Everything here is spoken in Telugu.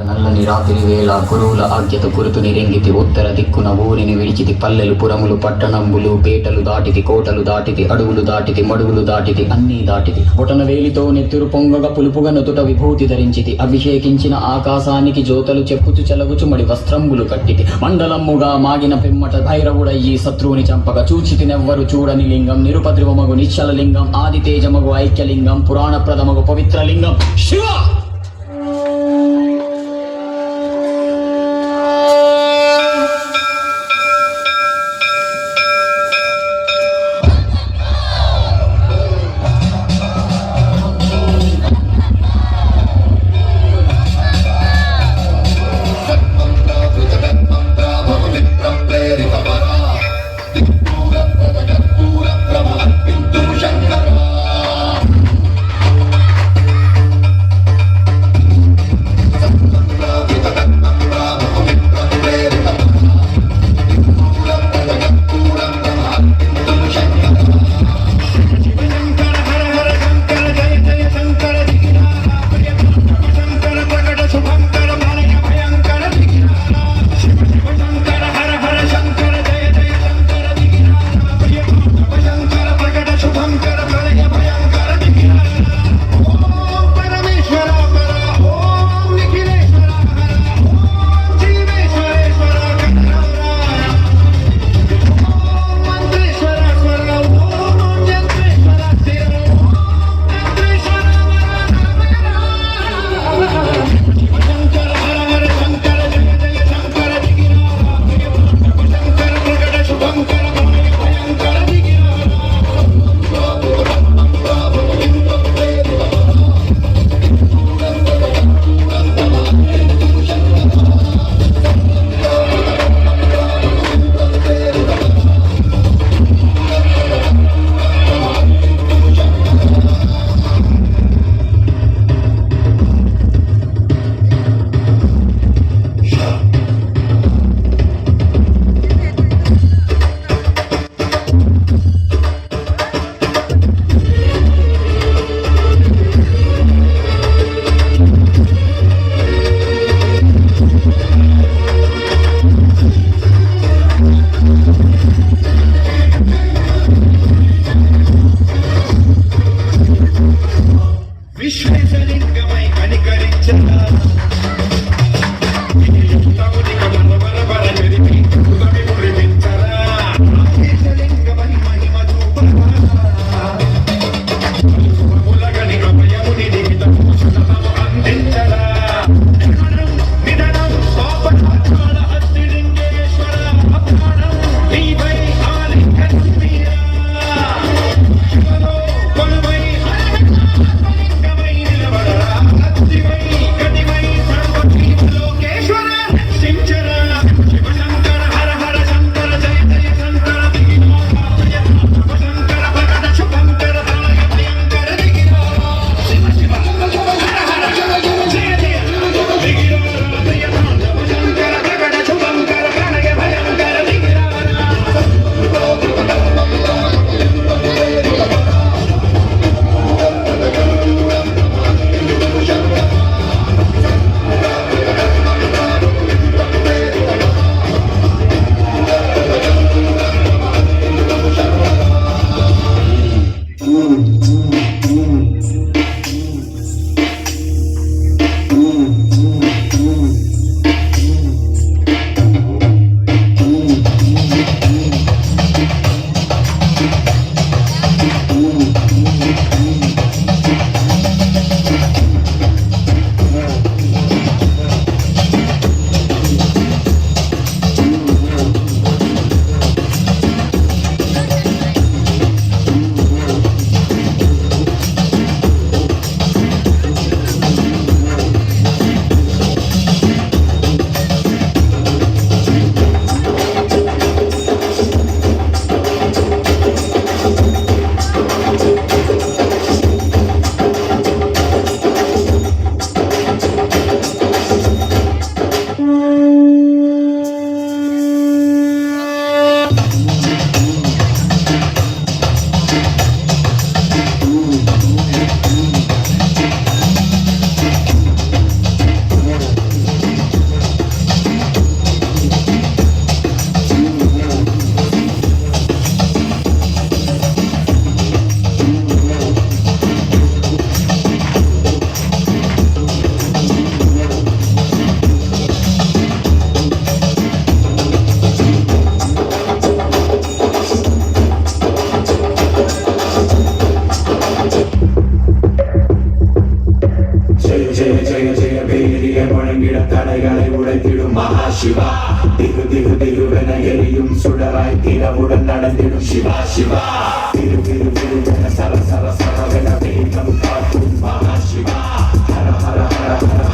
నల్లని రాత్రి వేళ గురువుల ఆజ్ఞత గురుతుని రెంగితి ఉత్తర దిక్కున ఊరిని విడిచితి పల్లెలు పురములు పట్టణంబులు పేటలు దాటితి కోటలు దాటితి అడవులు దాటితి మడుగులు దాటితి అన్నీ దాటితి బొటన వేలితో నెత్తురు పొంగగా పులుపుగా నుదుట విభూతి ధరించితి అభిషేకించిన ఆకాశానికి జ్యోతలు చెప్పుచు చెలగుచు మడి వస్త్రంబులు కట్టితి మండలమ్ముగా మాగిన పిమ్మట భైరవుడయ్యి శత్రువుని చంపగా చూచితి నెవ్వరు చూడని లింగం నిరుపద్రవమగు నిశ్చల లింగం ఆది తేజమగు ఐక్యలింగం పురాణ ప్రథమగు పవిత్ర లింగం శివ. முழங்கிட தடைகளை உடைத்திடும் மகாசிவா. திகு திகு திகுவென எரியும் சுடராய் திரவுடன் நடந்திடும் சிவா சிவா. திரு திரு திருவென சர சர சரவென வேகம் காட்டும் மகாசிவா. ஹர ஹர ஹர ஹர